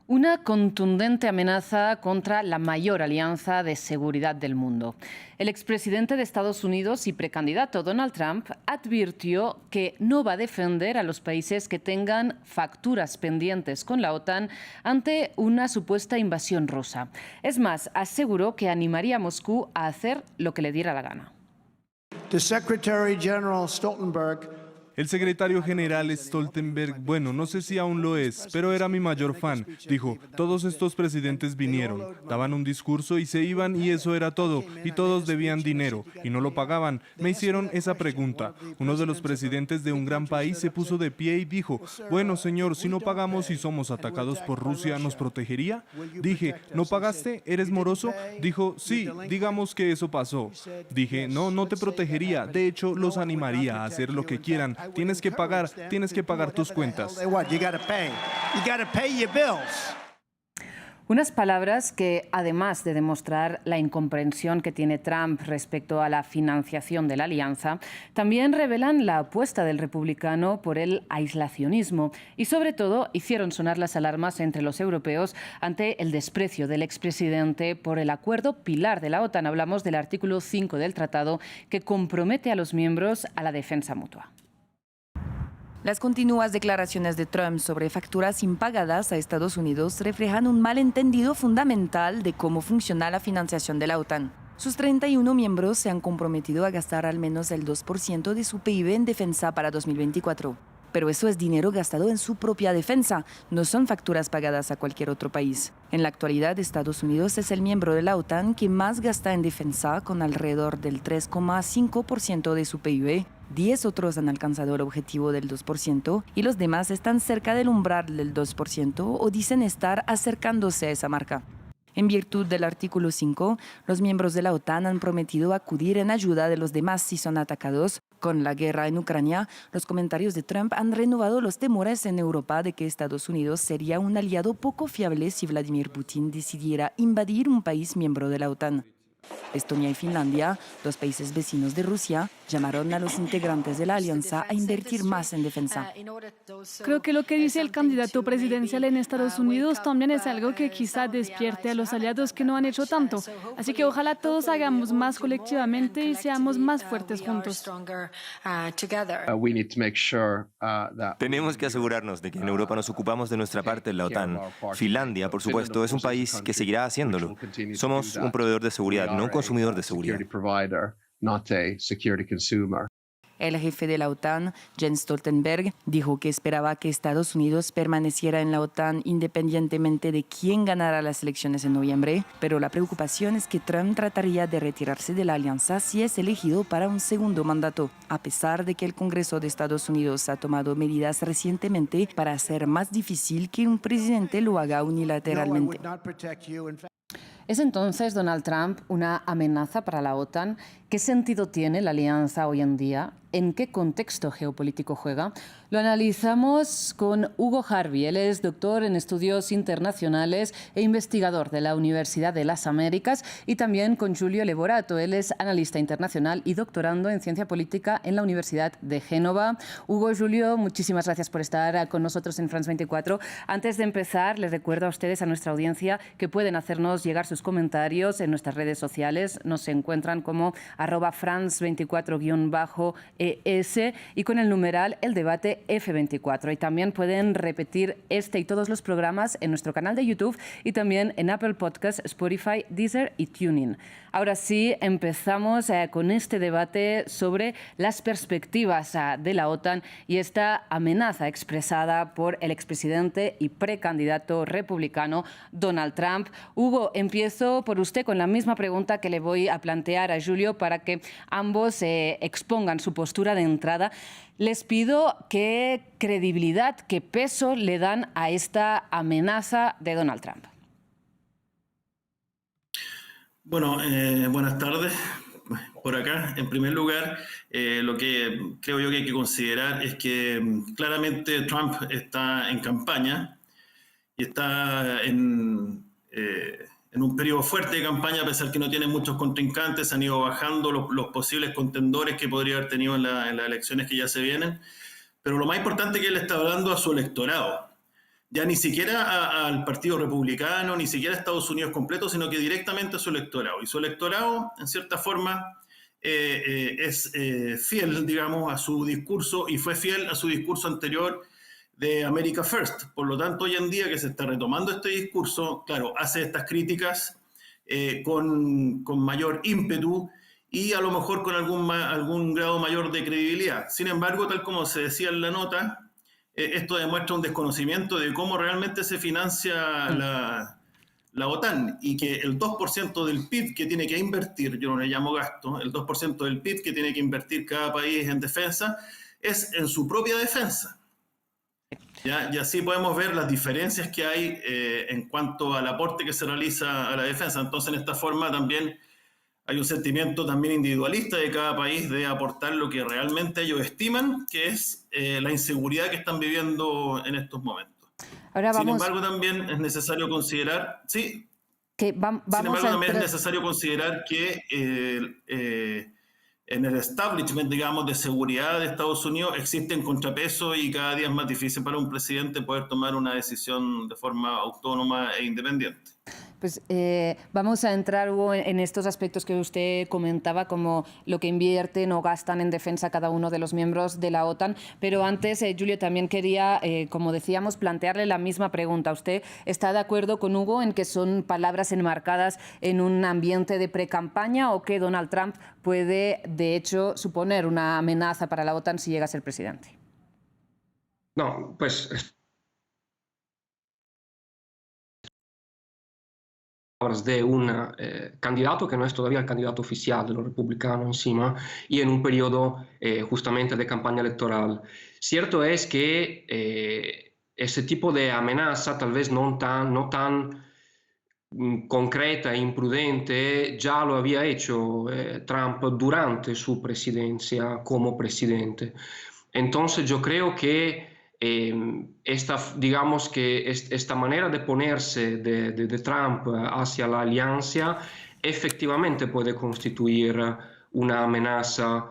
Una contundente amenaza contra la mayor alianza de seguridad del mundo. El expresidente de Estados Unidos y precandidato Donald Trump advirtió que no va a defender a los países que tengan facturas pendientes con la OTAN ante una supuesta invasión rusa. Es más, aseguró que animaría a Moscú a hacer lo que le diera la gana. The Secretary General Stoltenberg. El secretario general Stoltenberg, bueno, no sé si aún lo es, pero era mi mayor fan. Dijo, todos estos presidentes vinieron, daban un discurso y se iban y eso era todo. Y todos debían dinero y no lo pagaban. Me hicieron esa pregunta. Uno de los presidentes de un gran país se puso de pie y dijo, bueno, señor, si no pagamos y somos atacados por Rusia, ¿nos protegería? Dije, ¿no pagaste? ¿Eres moroso? Dijo, sí, digamos que eso pasó. Dije, no, no te protegería. De hecho, los animaría a hacer lo que quieran. Tienes que pagar tus cuentas. Unas palabras que, además de demostrar la incomprensión que tiene Trump respecto a la financiación de la alianza, también revelan la apuesta del republicano por el aislacionismo y, sobre todo, hicieron sonar las alarmas entre los europeos ante el desprecio del expresidente por el acuerdo pilar de la OTAN. Hablamos del artículo 5 del tratado que compromete a los miembros a la defensa mutua. Las continuas declaraciones de Trump sobre facturas impagadas a Estados Unidos reflejan un malentendido fundamental de cómo funciona la financiación de la OTAN. Sus 31 miembros se han comprometido a gastar al menos el 2% de su PIB en defensa para 2024. Pero eso es dinero gastado en su propia defensa, no son facturas pagadas a cualquier otro país. En la actualidad, Estados Unidos es el miembro de la OTAN que más gasta en defensa, con alrededor del 3,5% de su PIB. 10 otros han alcanzado el objetivo del 2% y los demás están cerca del umbral del 2% o dicen estar acercándose a esa marca. En virtud del artículo 5, los miembros de la OTAN han prometido acudir en ayuda de los demás si son atacados. Con la guerra en Ucrania, los comentarios de Trump han renovado los temores en Europa de que Estados Unidos sería un aliado poco fiable si Vladimir Putin decidiera invadir un país miembro de la OTAN. Estonia y Finlandia, dos países vecinos de Rusia, llamaron a los integrantes de la alianza a invertir más en defensa. Creo que lo que dice el candidato presidencial en Estados Unidos también es algo que quizá despierte a los aliados que no han hecho tanto. Así que ojalá todos hagamos más colectivamente y seamos más fuertes juntos. Tenemos que asegurarnos de que en Europa nos ocupamos de nuestra parte en la OTAN. Finlandia, por supuesto, es un país que seguirá haciéndolo. Somos un proveedor de seguridad, no un consumidor de seguridad. El jefe de la OTAN, Jens Stoltenberg, dijo que esperaba que Estados Unidos permaneciera en la OTAN independientemente de quién ganara las elecciones en noviembre, pero la preocupación es que Trump trataría de retirarse de la alianza si es elegido para un segundo mandato, a pesar de que el Congreso de Estados Unidos ha tomado medidas recientemente para hacer más difícil que un presidente lo haga unilateralmente. ¿Es entonces Donald Trump una amenaza para la OTAN? ¿Qué sentido tiene la alianza hoy en día? ¿En qué contexto geopolítico juega? Lo analizamos con Hugo Harvey. Él es doctor en estudios internacionales e investigador de la Universidad de las Américas, y también con Giulio Leborato. Él es analista internacional y doctorando en ciencia política en la Universidad de Génova. Hugo, Giulio, muchísimas gracias por estar con nosotros en France 24. Antes de empezar, les recuerdo a ustedes, a nuestra audiencia, que pueden hacernos llegar sus comentarios en nuestras redes sociales. Nos encuentran como @France24_ES y con el numeral El Debate F24. Y también pueden repetir este y todos los programas en nuestro canal de YouTube y también en Apple Podcasts, Spotify, Deezer y TuneIn. Ahora sí, empezamos con este debate sobre las perspectivas de la OTAN y esta amenaza expresada por el expresidente y precandidato republicano Donald Trump. Hugo, empiezo por usted con la misma pregunta que le voy a plantear a Giulio para que ambos expongan su postura de entrada. Les pido qué credibilidad, qué peso le dan a esta amenaza de Donald Trump. Bueno, buenas tardes. Por acá, en primer lugar, lo que creo yo que hay que considerar es que claramente Trump está en campaña y está en un periodo fuerte de campaña, a pesar que no tiene muchos contrincantes. Han ido bajando los posibles contendores que podría haber tenido en las elecciones que ya se vienen. Pero lo más importante es que él está hablando a su electorado. ya ni siquiera al Partido Republicano, ni siquiera a Estados Unidos completo, sino que directamente a su electorado. Y su electorado, en cierta forma, es fiel, digamos, a su discurso, y fue fiel a su discurso anterior de America First. Por lo tanto, hoy en día que se está retomando este discurso, claro, hace estas críticas con mayor ímpetu y a lo mejor con algún grado mayor de credibilidad. Sin embargo, tal como se decía en la nota, esto demuestra un desconocimiento de cómo realmente se financia la OTAN, y que el 2% del PIB que tiene que invertir, yo no le llamo gasto, el 2% del PIB que tiene que invertir cada país en defensa es en su propia defensa. ¿Ya? Y así podemos ver las diferencias que hay en cuanto al aporte que se realiza a la defensa. Entonces, en esta forma también hay un sentimiento también individualista de cada país de aportar lo que realmente ellos estiman que es la inseguridad que están viviendo en estos momentos. Ahora Sin vamos, embargo, también es necesario considerar, sí, que sin vamos embargo, a también es entrar... necesario considerar que en el establishment, digamos, de seguridad de Estados Unidos existen contrapesos, y cada día es más difícil para un presidente poder tomar una decisión de forma autónoma e independiente. Pues vamos a entrar, Hugo, en estos aspectos que usted comentaba, como lo que invierten o gastan en defensa cada uno de los miembros de la OTAN. Pero antes, Julio, también quería, como decíamos, plantearle la misma pregunta. ¿Usted está de acuerdo con Hugo en que son palabras enmarcadas en un ambiente de precampaña, o que Donald Trump puede, de hecho, suponer una amenaza para la OTAN si llega a ser presidente? No, pues de un candidato que no es todavía el candidato oficial de los republicanos encima, y en un periodo justamente de campaña electoral. Cierto es que ese tipo de amenaza, tal vez no tan concreta e imprudente, ya lo había hecho Trump durante su presidencia como presidente. Entonces yo creo que digamos que esta manera de ponerse de Trump hacia la alianza efectivamente puede constituir una amenaza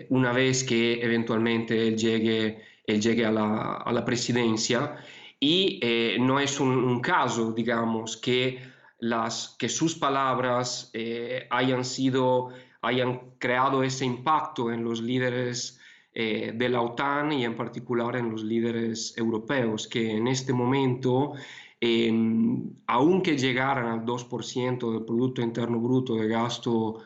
una vez que eventualmente él llegue a la presidencia. Y no es un caso, digamos, que sus palabras hayan creado ese impacto en los líderes de la OTAN, y en particular en los líderes europeos, que en este momento, aunque llegaran al 2% del Producto Interno Bruto de gasto,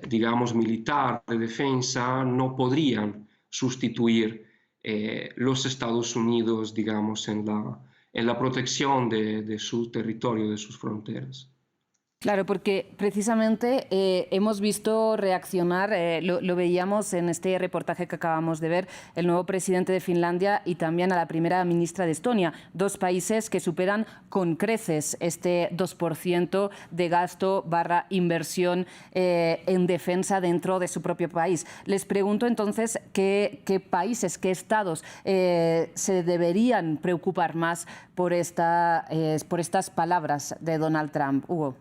digamos, militar de defensa, no podrían sustituir los Estados Unidos, digamos, en la protección de su territorio, de sus fronteras. Claro, porque precisamente hemos visto reaccionar, lo veíamos en este reportaje que acabamos de ver, el nuevo presidente de Finlandia y también a la primera ministra de Estonia, dos países que superan con creces este 2% de gasto / inversión en defensa dentro de su propio país. Les pregunto entonces qué países, qué estados se deberían preocupar más por estas palabras de Donald Trump. Hugo.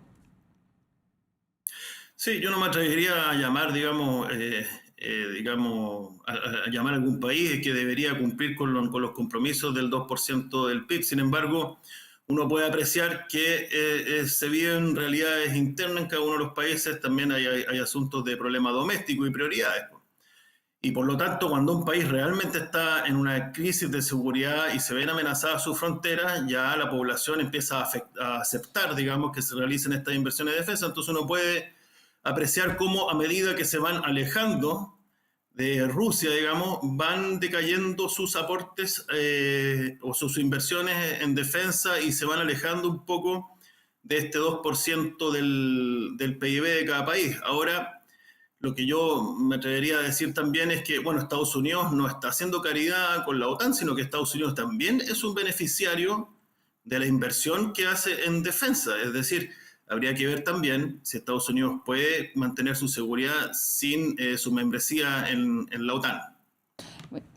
Sí, yo no me atrevería a llamar, digamos, a llamar a algún país que debería cumplir con los compromisos del 2% del PIB. Sin embargo, uno puede apreciar que se viven realidades internas en cada uno de los países. También hay asuntos de problemas domésticos y prioridades. Y por lo tanto, cuando un país realmente está en una crisis de seguridad y se ven amenazadas sus fronteras, ya la población empieza a aceptar, digamos, que se realicen estas inversiones de defensa. Entonces uno puede apreciar cómo, a medida que se van alejando de Rusia, digamos, van decayendo sus aportes o sus inversiones en defensa, y se van alejando un poco de este 2% del PIB de cada país. Ahora, lo que yo me atrevería a decir también es que, bueno, Estados Unidos no está haciendo caridad con la OTAN, sino que Estados Unidos también es un beneficiario de la inversión que hace en defensa. Es decir, habría que ver también si Estados Unidos puede mantener su seguridad sin su membresía en la OTAN.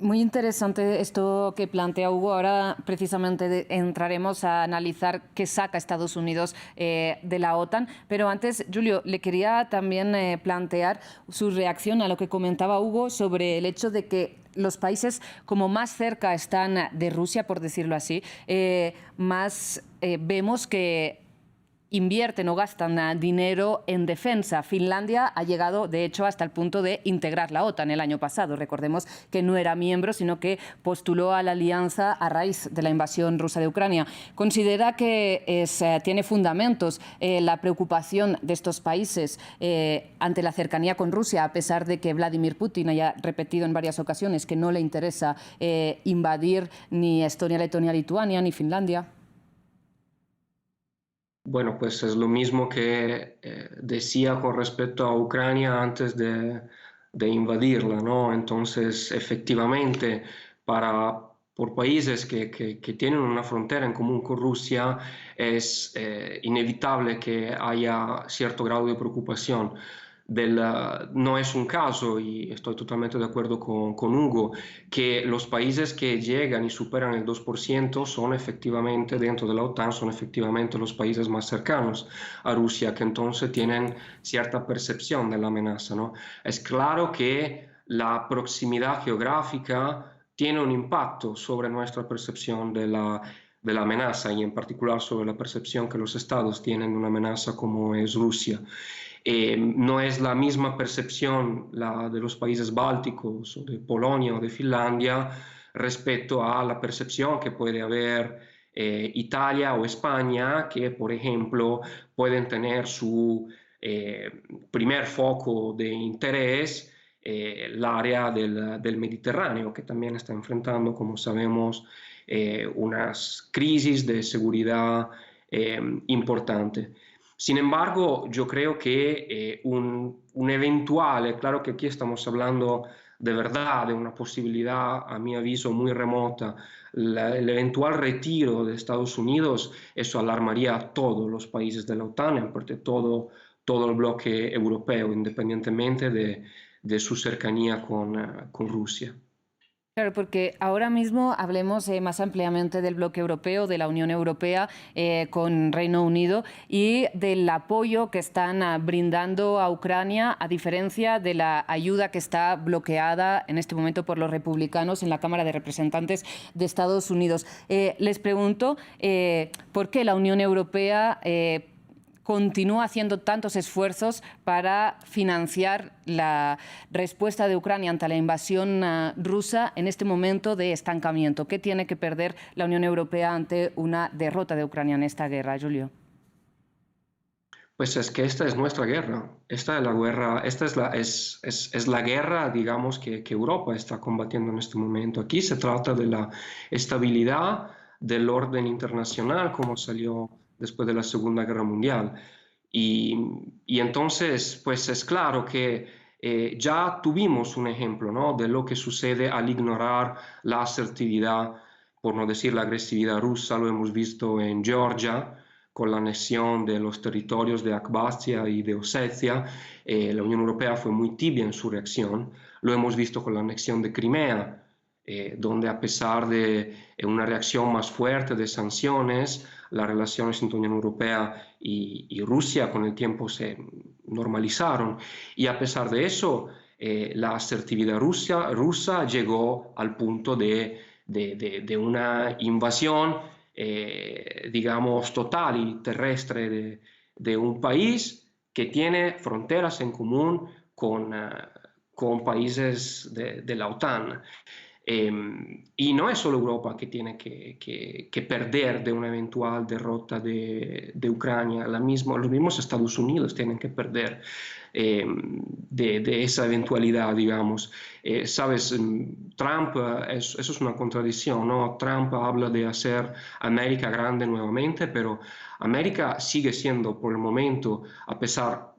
Muy interesante esto que plantea Hugo. Ahora precisamente entraremos a analizar qué saca Estados Unidos de la OTAN. Pero antes, Julio, le quería también plantear su reacción a lo que comentaba Hugo sobre el hecho de que los países como más cerca están de Rusia, por decirlo así, más vemos que invierten o gastan dinero en defensa. Finlandia ha llegado, de hecho, hasta el punto de integrar la OTAN el año pasado. Recordemos que no era miembro, sino que postuló a la alianza a raíz de la invasión rusa de Ucrania. ¿Considera que tiene fundamentos la preocupación de estos países ante la cercanía con Rusia, a pesar de que Vladimir Putin haya repetido en varias ocasiones que no le interesa invadir ni Estonia, Letonia, Lituania, ni Finlandia? Bueno, pues es lo mismo que decía con respecto a Ucrania antes de invadirla, ¿no? Entonces, efectivamente, por países que tienen una frontera en común con Rusia, es inevitable que haya cierto grado de preocupación. No es un caso, y estoy totalmente de acuerdo con Hugo, que los países que llegan y superan el 2% son efectivamente, dentro de la OTAN, son efectivamente los países más cercanos a Rusia, que entonces tienen cierta percepción de la amenaza, ¿no? Es claro que la proximidad geográfica tiene un impacto sobre nuestra percepción de la amenaza, y en particular sobre la percepción que los estados tienen de una amenaza como es Rusia. No es la misma percepción la de los países bálticos o de Polonia o de Finlandia respecto a la percepción que puede haber Italia o España, que por ejemplo pueden tener su primer foco de interés el área del Mediterráneo, que también está enfrentando, como sabemos, unas crisis de seguridad importantes. Sin embargo, yo creo que un eventual, claro que aquí estamos hablando de verdad de una posibilidad, a mi aviso, muy remota, el eventual retiro de Estados Unidos, eso alarmaría a todos los países de la OTAN, en parte todo el bloque europeo, independientemente de su cercanía con Rusia. Claro, porque ahora mismo hablemos más ampliamente del bloque europeo, de la Unión Europea con Reino Unido y del apoyo que están brindando a Ucrania, a diferencia de la ayuda que está bloqueada en este momento por los republicanos en la Cámara de Representantes de Estados Unidos. Les pregunto por qué la Unión Europea continúa haciendo tantos esfuerzos para financiar la respuesta de Ucrania ante la invasión rusa en este momento de estancamiento. ¿Qué tiene que perder la Unión Europea ante una derrota de Ucrania en esta guerra, Julio? Pues es que esta es nuestra guerra. Esta es la guerra, es la guerra, digamos, que Europa está combatiendo en este momento. Aquí se trata de la estabilidad del orden internacional, como salió después de la Segunda Guerra Mundial. Y entonces, pues es claro que ya tuvimos un ejemplo, ¿no?, de lo que sucede al ignorar la asertividad, por no decir la agresividad rusa. Lo hemos visto en Georgia, con la anexión de los territorios de Abjasia y de Osetia. La Unión Europea fue muy tibia en su reacción. Lo hemos visto con la anexión de Crimea, donde a pesar de una reacción más fuerte de sanciones, las relaciones entre Unión Europea y Rusia con el tiempo se normalizaron. Y a pesar de eso, la asertividad rusa llegó al punto de una invasión, digamos, total y terrestre de un país que tiene fronteras en común con países de la OTAN. Y no es solo Europa que tiene que perder de una eventual derrota de Ucrania, los mismos Estados Unidos tienen que perder de esa eventualidad, digamos. Sabes, Trump, eso es una contradicción, ¿no? Trump habla de hacer América grande nuevamente, pero América sigue siendo, por el momento, a pesar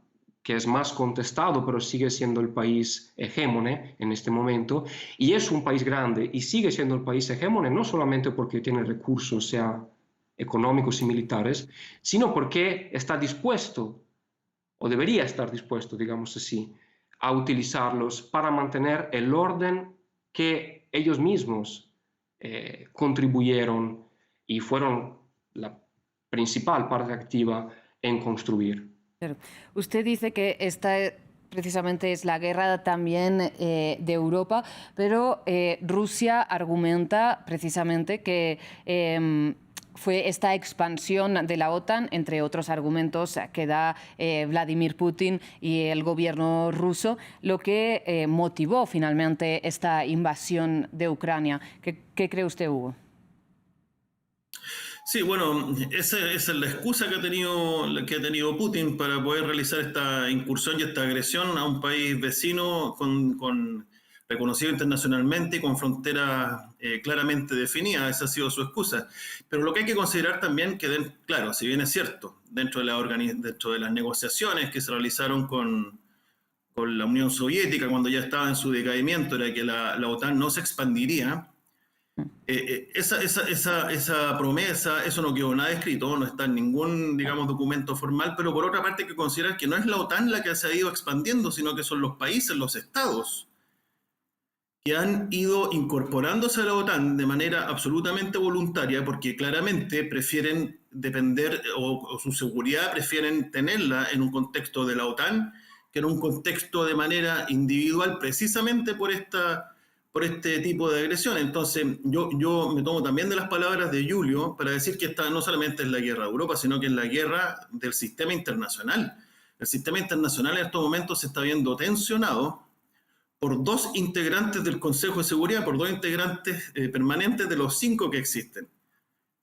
que es más contestado, pero sigue siendo el país hegemone en este momento, y es un país grande y sigue siendo el país hegemone no solamente porque tiene recursos, sea económicos y militares, sino porque está dispuesto, o debería estar dispuesto, digamos así, a utilizarlos para mantener el orden que ellos mismos contribuyeron y fueron la principal parte activa en construir. Usted dice que esta precisamente es la guerra también de Europa, pero Rusia argumenta precisamente que fue esta expansión de la OTAN, entre otros argumentos que da Vladimir Putin y el gobierno ruso, lo que motivó finalmente esta invasión de Ucrania. ¿Qué cree usted, Hugo? Sí, bueno, esa es la excusa que ha tenido Putin para poder realizar esta incursión y esta agresión a un país vecino con reconocido internacionalmente y con fronteras claramente definidas. Esa ha sido su excusa. Pero lo que hay que considerar también que, claro, si bien es cierto, dentro de las negociaciones que se realizaron con la Unión Soviética cuando ya estaba en su decaimiento, era que la OTAN no se expandiría. Esa promesa, eso no quedó nada escrito, no está en ningún, digamos, documento formal, pero por otra parte hay que considerar que no es la OTAN la que se ha ido expandiendo, sino que son los países, los estados, que han ido incorporándose a la OTAN de manera absolutamente voluntaria, porque claramente prefieren depender, o su seguridad prefieren tenerla en un contexto de la OTAN, que en un contexto de manera individual, precisamente por este tipo de agresión. Entonces, yo me tomo también de las palabras de Julio para decir que esta no solamente es la guerra de Europa, sino que es la guerra del sistema internacional. El sistema internacional en estos momentos se está viendo tensionado por 2 integrantes del Consejo de Seguridad, por 2 integrantes permanentes de los 5 que existen.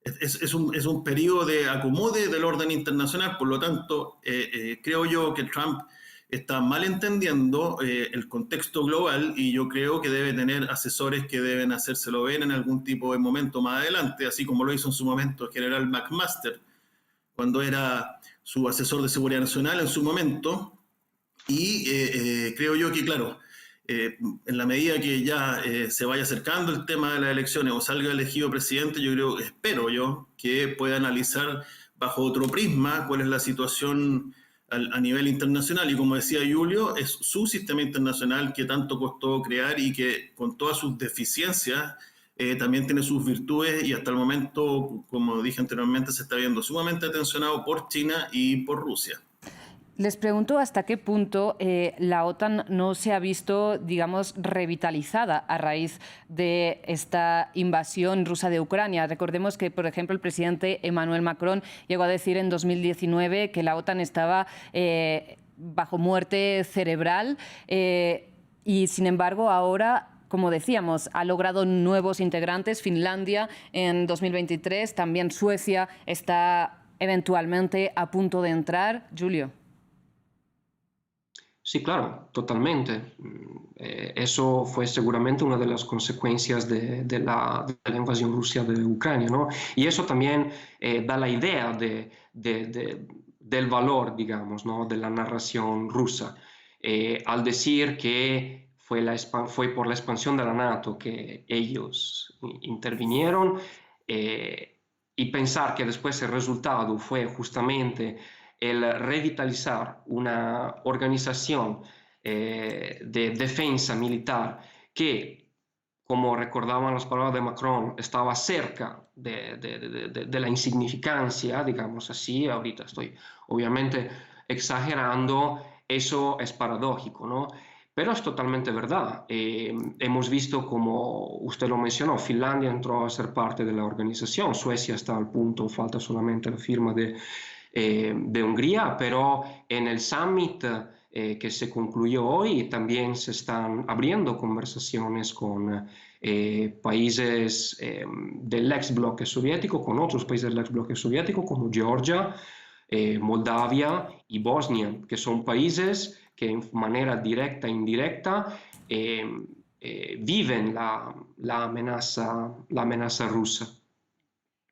Es un periodo de acomode del orden internacional, por lo tanto, creo yo que Trump está mal entendiendo el contexto global y yo creo que debe tener asesores que deben hacérselo ver en algún tipo de momento más adelante, así como lo hizo en su momento el general McMaster, cuando era su asesor de seguridad nacional en su momento. Y creo yo que, claro, en la medida que ya se vaya acercando el tema de las elecciones o salga elegido presidente, espero yo que pueda analizar bajo otro prisma cuál es la situación a nivel internacional. Y como decía Julio, es su sistema internacional que tanto costó crear y que con todas sus deficiencias también tiene sus virtudes, y hasta el momento, como dije anteriormente, se está viendo sumamente tensionado por China y por Rusia. Les pregunto hasta qué punto la OTAN no se ha visto, digamos, revitalizada a raíz de esta invasión rusa de Ucrania. Recordemos que, por ejemplo, el presidente Emmanuel Macron llegó a decir en 2019 que la OTAN estaba bajo muerte cerebral y, sin embargo, ahora, como decíamos, ha logrado nuevos integrantes. Finlandia en 2023, también Suecia está eventualmente a punto de entrar. Julio. Sí, claro, totalmente. Eso fue seguramente una de las consecuencias de la invasión rusa de Ucrania, ¿no? Y eso también da la idea del valor, digamos, ¿no?, de la narración rusa. Al decir que fue por la expansión de la NATO que ellos intervinieron, y pensar que después el resultado fue justamente el revitalizar una organización de defensa militar que, como recordaban las palabras de Macron, estaba cerca de la insignificancia, digamos así. Ahorita estoy obviamente exagerando, eso es paradójico, ¿no? Pero es totalmente verdad. Hemos visto, como usted lo mencionó, Finlandia entró a ser parte de la organización, Suecia está al punto, falta solamente la firma de Hungría, pero en el summit que se concluyó hoy también se están abriendo conversaciones con países del ex bloque soviético, con otros países del ex bloque soviético como Georgia, Moldavia y Bosnia, que son países que en manera directa e indirecta viven la amenaza rusa.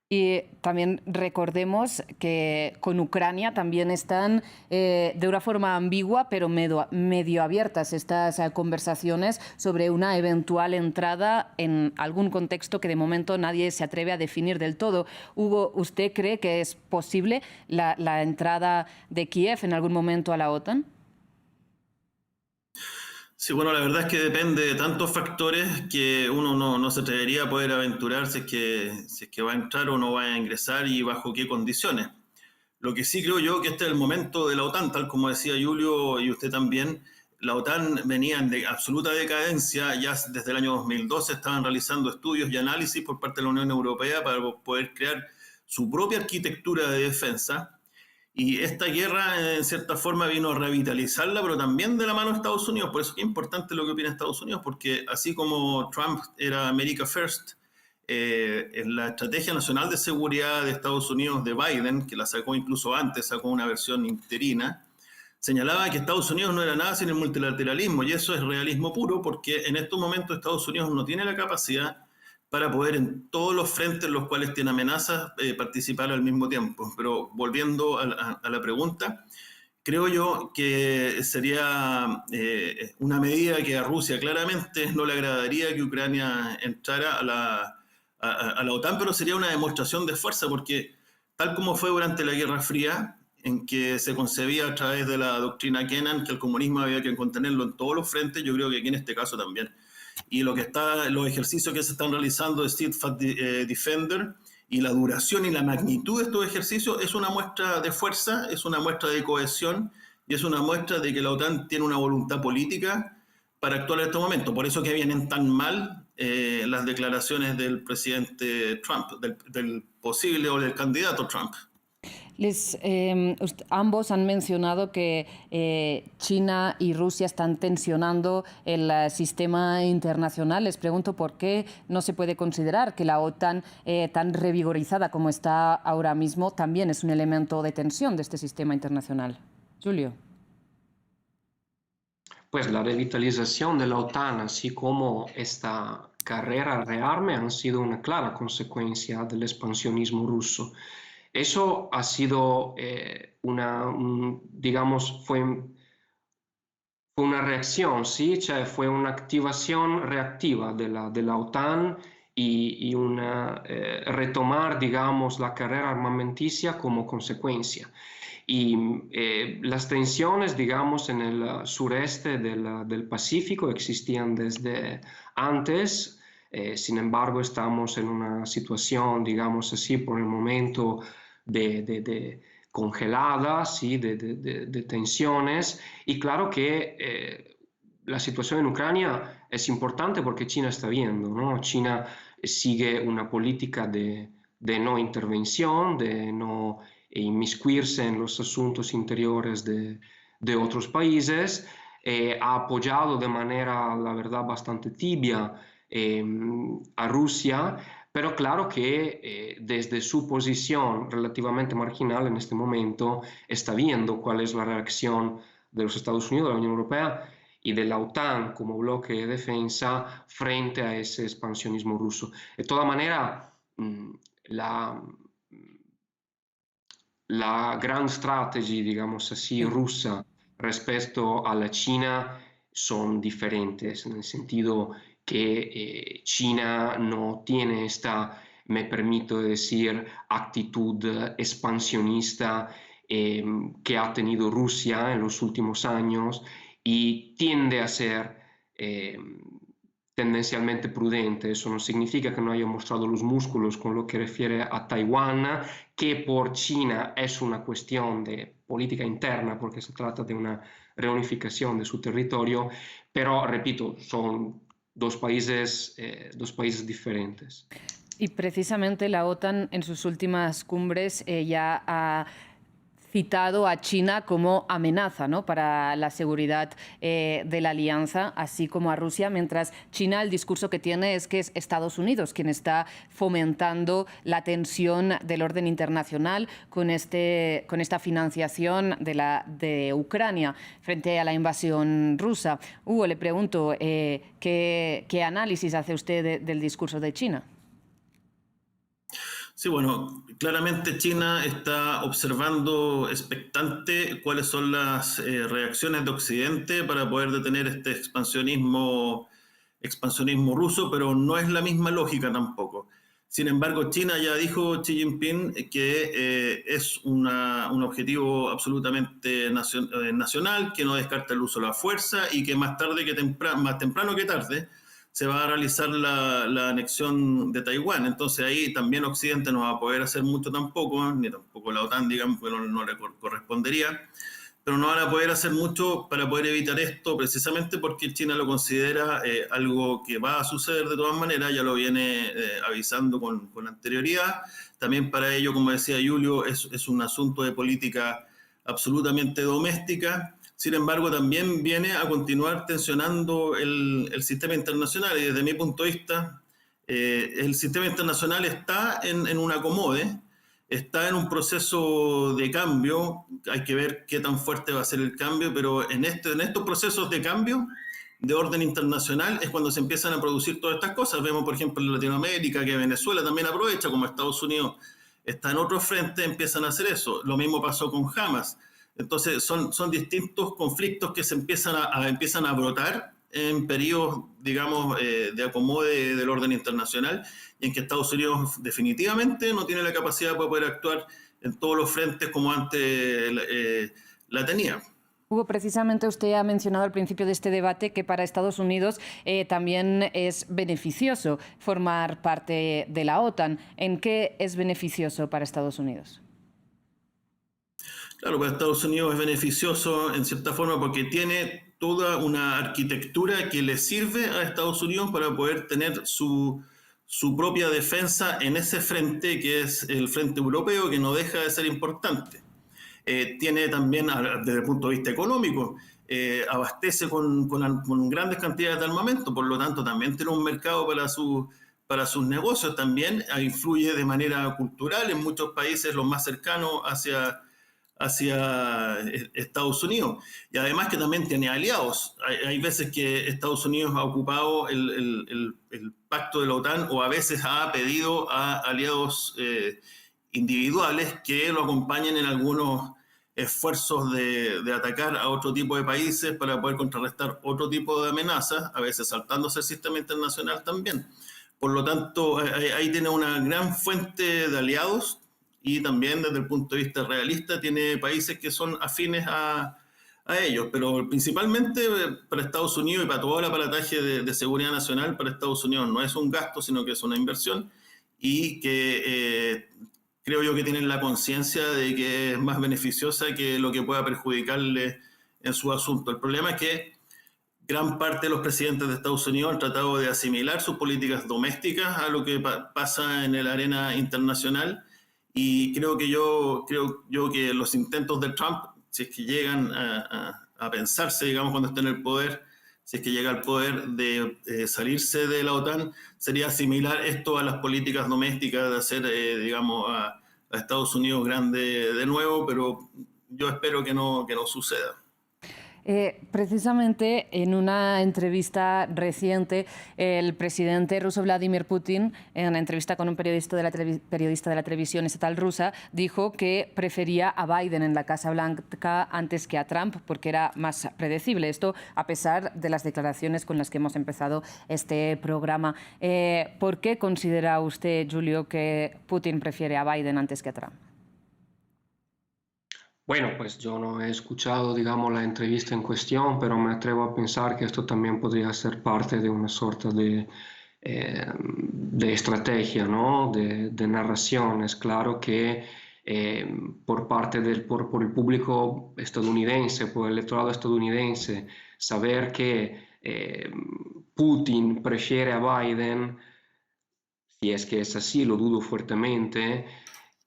Y también recordemos que con Ucrania también están de una forma ambigua, pero medio abiertas estas conversaciones sobre una eventual entrada en algún contexto que de momento nadie se atreve a definir del todo. Hugo, ¿usted cree que es posible la entrada de Kiev en algún momento a la OTAN? Sí, bueno, la verdad es que depende de tantos factores que uno no se atrevería a poder aventurar si es que va a entrar o no va a ingresar y bajo qué condiciones. Lo que sí creo yo que este es el momento de la OTAN, tal como decía Julio y usted también, la OTAN venía en absoluta decadencia, ya desde el año 2012 estaban realizando estudios y análisis por parte de la Unión Europea para poder crear su propia arquitectura de defensa, y esta guerra en cierta forma vino a revitalizarla, pero también de la mano de Estados Unidos. Por eso es importante lo que opina Estados Unidos, porque así como Trump era America First, en la Estrategia Nacional de Seguridad de Estados Unidos de Biden, que la sacó incluso antes, sacó una versión interina, señalaba que Estados Unidos no era nada sin el multilateralismo, y eso es realismo puro, porque en estos momentos Estados Unidos no tiene la capacidad para poder en todos los frentes en los cuales tiene amenazas participar al mismo tiempo. Pero volviendo a la pregunta, creo yo que sería una medida que a Rusia claramente no le agradaría que Ucrania entrara a la OTAN, pero sería una demostración de fuerza, porque tal como fue durante la Guerra Fría, en que se concebía a través de la doctrina Kennan que el comunismo había que contenerlo en todos los frentes, yo creo que aquí en este caso también. Y los ejercicios que se están realizando de Steadfast Defender y la duración y la magnitud de estos ejercicios es una muestra de fuerza, es una muestra de cohesión y es una muestra de que la OTAN tiene una voluntad política para actuar en este momento. Por eso que vienen tan mal las declaraciones del presidente Trump, del posible o del candidato Trump. Ambos han mencionado que China y Rusia están tensionando el sistema internacional. Les pregunto por qué no se puede considerar que la OTAN, tan revigorizada como está ahora mismo, también es un elemento de tensión de este sistema internacional. Julio. Pues la revitalización de la OTAN, así como esta carrera al rearme, han sido una clara consecuencia del expansionismo ruso. Eso ha sido fue una reacción, ¿sí? Cioè fue una activación reactiva de la OTAN y una retomar, digamos, la carrera armamenticia como consecuencia. Y las tensiones, digamos, en el sureste del Pacífico existían desde antes. Sin embargo, estamos en una situación, digamos así, por el momento de congeladas, ¿sí? de tensiones. Y claro que la situación en Ucrania es importante porque China está viendo, ¿no? China sigue una política de no intervención, de no inmiscuirse en los asuntos interiores de otros países. Ha apoyado de manera, la verdad, bastante tibia a Rusia, pero claro que desde su posición relativamente marginal en este momento está viendo cuál es la reacción de los Estados Unidos, de la Unión Europea y de la OTAN como bloque de defensa frente a ese expansionismo ruso. De toda manera, la gran strategy, digamos así, rusa respecto a la China son diferentes, en el sentido que China no tiene esta, me permito decir, actitud expansionista que ha tenido Rusia en los últimos años y tiende a ser tendencialmente prudente. Eso no significa que no haya mostrado los músculos con lo que refiere a Taiwán, que por China es una cuestión de política interna porque se trata de una reunificación de su territorio, pero repito, son dos países diferentes. Y precisamente la OTAN en sus últimas cumbres ya ha citado a China como amenaza, ¿no?, para la seguridad de la alianza, así como a Rusia, mientras China, el discurso que tiene es que es Estados Unidos quien está fomentando la tensión del orden internacional con esta financiación de Ucrania frente a la invasión rusa. Hugo, le pregunto, ¿qué análisis hace usted del discurso de China? Sí, bueno, claramente China está observando expectante cuáles son las reacciones de Occidente para poder detener este expansionismo ruso, pero no es la misma lógica tampoco. Sin embargo, China ya dijo, Xi Jinping, que es un objetivo absolutamente nacional, que no descarta el uso de la fuerza y que más temprano que tarde se va a realizar la anexión de Taiwán. Entonces ahí también Occidente no va a poder hacer mucho tampoco, ni tampoco la OTAN, digamos, que no le correspondería. pero no van a poder hacer mucho para poder evitar esto, precisamente porque China lo considera algo que va a suceder de todas maneras, ya lo viene avisando con anterioridad. También para ello, como decía Julio, es un asunto de política absolutamente doméstica. Sin embargo, también viene a continuar tensionando el sistema internacional, y desde mi punto de vista, el sistema internacional está en un acomode, está en un proceso de cambio. Hay que ver qué tan fuerte va a ser el cambio, pero en estos procesos de cambio de orden internacional es cuando se empiezan a producir todas estas cosas. Vemos, por ejemplo, en Latinoamérica que Venezuela también aprovecha, como Estados Unidos está en otros frentes, empiezan a hacer eso. Lo mismo pasó con Hamas. Entonces son distintos conflictos que se empiezan a brotar en periodos, digamos, de acomode del orden internacional, y en que Estados Unidos definitivamente no tiene la capacidad para poder actuar en todos los frentes como antes la tenía. Hugo, precisamente usted ha mencionado al principio de este debate que para Estados Unidos también es beneficioso formar parte de la OTAN. ¿En qué es beneficioso para Estados Unidos? Claro, para Estados Unidos es beneficioso en cierta forma porque tiene toda una arquitectura que le sirve a Estados Unidos para poder tener su propia defensa en ese frente que es el frente europeo, que no deja de ser importante. Tiene también, desde el punto de vista económico, abastece con grandes cantidades de armamento, por lo tanto también tiene un mercado para sus negocios. También influye de manera cultural en muchos países, los más cercanos hacia Estados Unidos, y además que también tiene aliados. Hay veces que Estados Unidos ha ocupado el pacto de la OTAN, o a veces ha pedido a aliados individuales que lo acompañen en algunos esfuerzos de atacar a otro tipo de países para poder contrarrestar otro tipo de amenazas, a veces saltándose el sistema internacional también. Por lo tanto, ahí tiene una gran fuente de aliados, y también desde el punto de vista realista tiene países que son afines a ellos, pero principalmente para Estados Unidos y para todo el aparataje de seguridad nacional, para Estados Unidos no es un gasto, sino que es una inversión, y que creo yo que tienen la conciencia de que es más beneficiosa que lo que pueda perjudicarle en su asunto. El problema es que gran parte de los presidentes de Estados Unidos han tratado de asimilar sus políticas domésticas a lo que pasa en la arena internacional. Y creo yo que los intentos de Trump, si es que llegan a pensarse, digamos, cuando esté en el poder, si es que llega al poder, de salirse de la OTAN, sería asimilar esto a las políticas domésticas de hacer, digamos, a Estados Unidos grande de nuevo, pero yo espero que no suceda. Precisamente en una entrevista reciente, el presidente ruso Vladimir Putin, en una entrevista con un periodista de la televisión estatal rusa, dijo que prefería a Biden en la Casa Blanca antes que a Trump porque era más predecible. Esto a pesar de las declaraciones con las que hemos empezado este programa. ¿Por qué considera usted, Julio, que Putin prefiere a Biden antes que a Trump? Bueno, pues yo no he escuchado, digamos, la entrevista en cuestión, pero me atrevo a pensar que esto también podría ser parte de una sorta de estrategia, ¿no? De narración. Es claro que por parte por el público estadounidense, por el electorado estadounidense, saber que Putin prefiere a Biden, si es que es así, lo dudo fuertemente.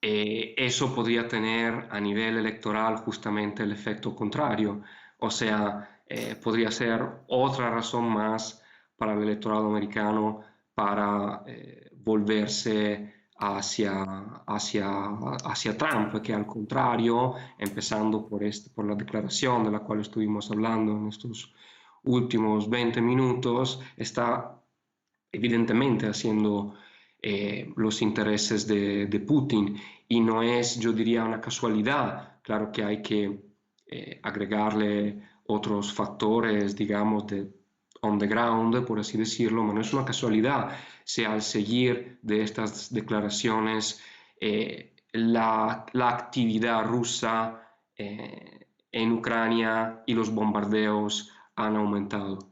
Eso podría tener a nivel electoral justamente el efecto contrario, o sea, podría ser otra razón más para el electorado americano para volverse hacia Trump, que al contrario, empezando por la declaración de la cual estuvimos hablando en estos últimos 20 minutos, está evidentemente haciendo los intereses de Putin, y no es, yo diría, una casualidad. Claro que hay que agregarle otros factores, digamos, de on the ground, por así decirlo, pero no es una casualidad si al seguir de estas declaraciones la actividad rusa en Ucrania y los bombardeos han aumentado.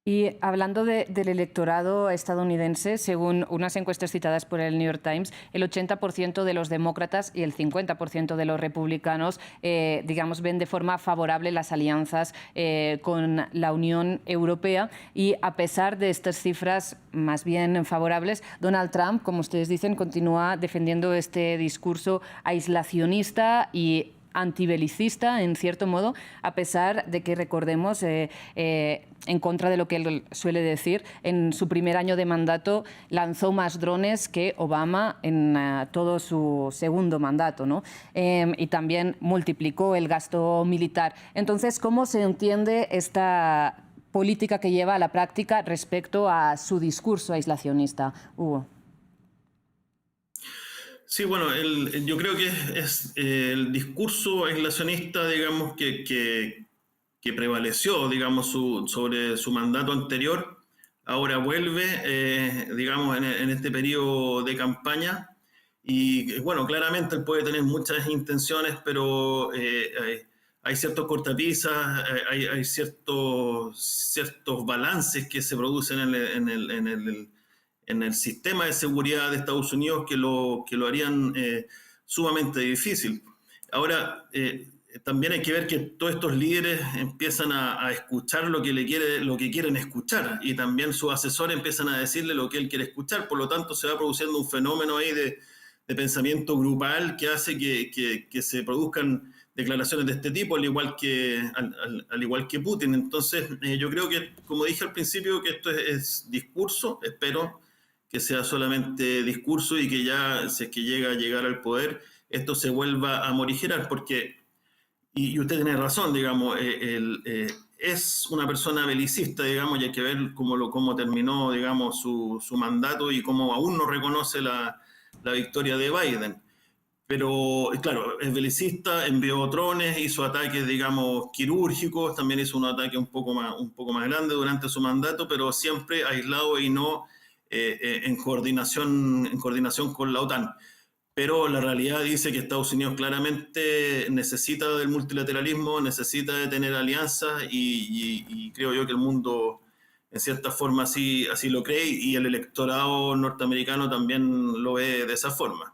Y hablando del electorado estadounidense, según unas encuestas citadas por el New York Times, el 80% de los demócratas y el 50% de los republicanos, digamos, ven de forma favorable las alianzas con la Unión Europea. Y a pesar de estas cifras más bien favorables, Donald Trump, como ustedes dicen, continúa defendiendo este discurso aislacionista y antibelicista, en cierto modo, a pesar de que, recordemos, en contra de lo que él suele decir, en su primer año de mandato lanzó más drones que Obama en todo su segundo mandato, ¿no? Y también multiplicó el gasto militar. Entonces, ¿cómo se entiende esta política que lleva a la práctica respecto a su discurso aislacionista? Hugo. Sí, bueno, yo creo que es el discurso aislacionista, digamos, que prevaleció, digamos, sobre su mandato anterior. Ahora vuelve, digamos, en este periodo de campaña. Y bueno, claramente él puede tener muchas intenciones, pero hay ciertos cortapisas, hay ciertos balances que se producen en el sistema de seguridad de Estados Unidos que lo harían sumamente difícil. Ahora, también hay que ver que todos estos líderes empiezan a escuchar lo que quieren escuchar, y también sus asesores empiezan a decirle lo que él quiere escuchar. Por lo tanto, se va produciendo un fenómeno ahí de pensamiento grupal que hace que se produzcan declaraciones de este tipo, al igual que Putin. Entonces, yo creo que, como dije al principio, que esto es discurso. Espero que sea solamente discurso y que ya, si es que llega a llegar al poder, esto se vuelva a morigerar, porque, y usted tiene razón, digamos, es una persona belicista, digamos, y hay que ver cómo terminó, digamos, su mandato y cómo aún no reconoce la victoria de Biden. Pero, claro, es belicista, envió drones, hizo ataques, digamos, quirúrgicos, también hizo un ataque un poco más grande durante su mandato, pero siempre aislado y no en coordinación con la OTAN. Pero la realidad dice que Estados Unidos claramente necesita del multilateralismo, necesita de tener alianzas, y creo yo que el mundo, en cierta forma, así lo cree, y el electorado norteamericano también lo ve de esa forma.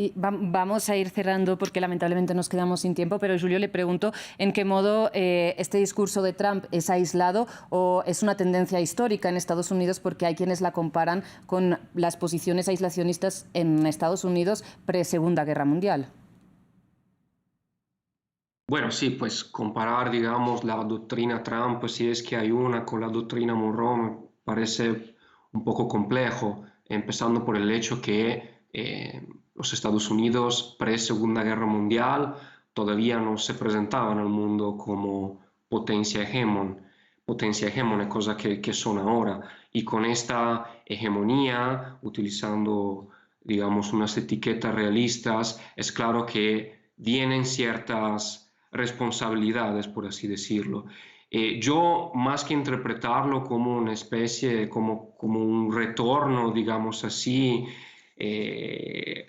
Y vamos a ir cerrando porque lamentablemente nos quedamos sin tiempo, pero Julio, le pregunto en qué modo este discurso de Trump es aislado o es una tendencia histórica en Estados Unidos, porque hay quienes la comparan con las posiciones aislacionistas en Estados Unidos pre-Segunda Guerra Mundial. Bueno, sí, pues comparar, digamos, la doctrina Trump, si es que hay una, con la doctrina Monroe, me parece un poco complejo, empezando por el hecho que los Estados Unidos pre-Segunda Guerra Mundial todavía no se presentaban al mundo como potencia hegemónica, cosa que son ahora. Y con esta hegemonía, utilizando, digamos, unas etiquetas realistas, es claro que vienen ciertas responsabilidades, por así decirlo. Yo, más que interpretarlo como una especie, como un retorno, digamos así,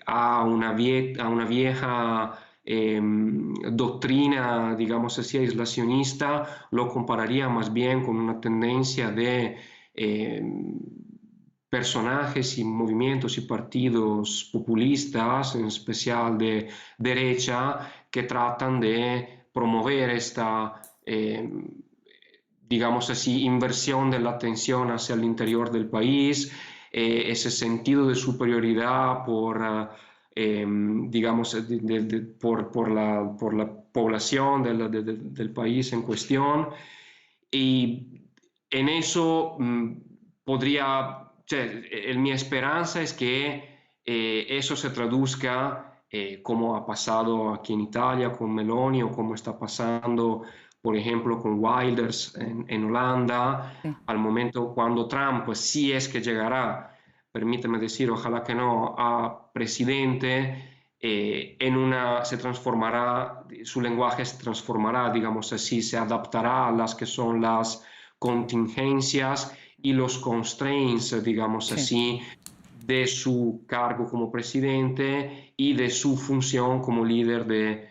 a una vieja doctrina, digamos así, aislacionista, lo compararía más bien con una tendencia de personajes y movimientos y partidos populistas, en especial de derecha, que tratan de promover esta, digamos así, inversión de la atención hacia el interior del país, ese sentido de superioridad digamos, por la población del país en cuestión. Y en eso mi esperanza es que eso se traduzca, como ha pasado aquí en Italia con Meloni, o como está pasando, por ejemplo, con Wilders en Holanda, sí. Al momento cuando Trump, pues sí es que llegará, permíteme decir, ojalá que no, a presidente, se transformará, su lenguaje se transformará, digamos así, se adaptará a las que son las contingencias y los constraints, digamos sí. Así, de su cargo como presidente y de su función como líder de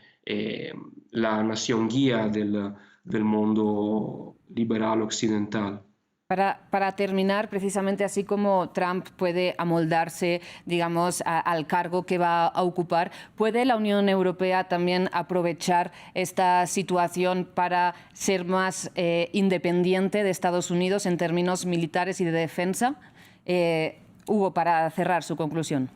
la nación guía del mundo liberal occidental. Para terminar, precisamente así como Trump puede amoldarse, digamos, al cargo que va a ocupar, ¿puede la Unión Europea también aprovechar esta situación para ser más independiente de Estados Unidos en términos militares y de defensa? Hugo, para cerrar su conclusión.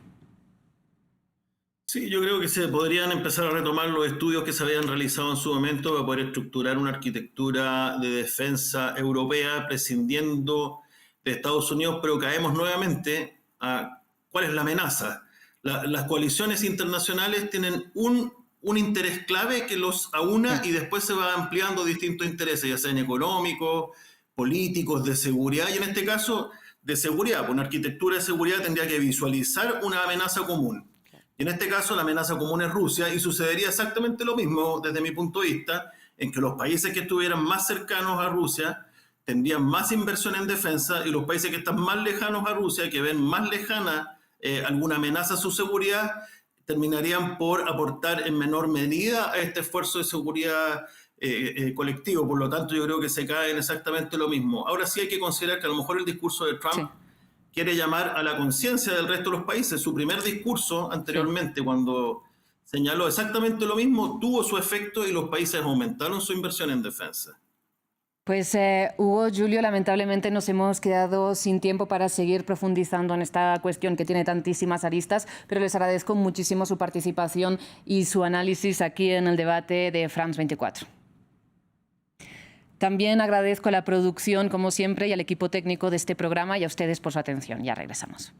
Sí, yo creo que se podrían empezar a retomar los estudios que se habían realizado en su momento para poder estructurar una arquitectura de defensa europea prescindiendo de Estados Unidos, pero caemos nuevamente a cuál es la amenaza. Las coaliciones internacionales tienen un interés clave que los aúna y después se va ampliando distintos intereses, ya sean económicos, políticos, de seguridad, y en este caso de seguridad. Una arquitectura de seguridad tendría que visualizar una amenaza común. Y en este caso la amenaza común es Rusia y sucedería exactamente lo mismo desde mi punto de vista, en que los países que estuvieran más cercanos a Rusia tendrían más inversión en defensa y los países que están más lejanos a Rusia, que ven más lejana alguna amenaza a su seguridad, terminarían por aportar en menor medida a este esfuerzo de seguridad colectivo. Por lo tanto, yo creo que se cae en exactamente lo mismo. Ahora sí hay que considerar que a lo mejor el discurso de Trump quiere llamar a la conciencia del resto de los países. Su primer discurso anteriormente, cuando señaló exactamente lo mismo, tuvo su efecto y los países aumentaron su inversión en defensa. Pues Hugo, Julio, lamentablemente nos hemos quedado sin tiempo para seguir profundizando en esta cuestión que tiene tantísimas aristas, pero les agradezco muchísimo su participación y su análisis aquí en el debate de France 24. También agradezco a la producción, como siempre, y al equipo técnico de este programa y a ustedes por su atención. Ya regresamos.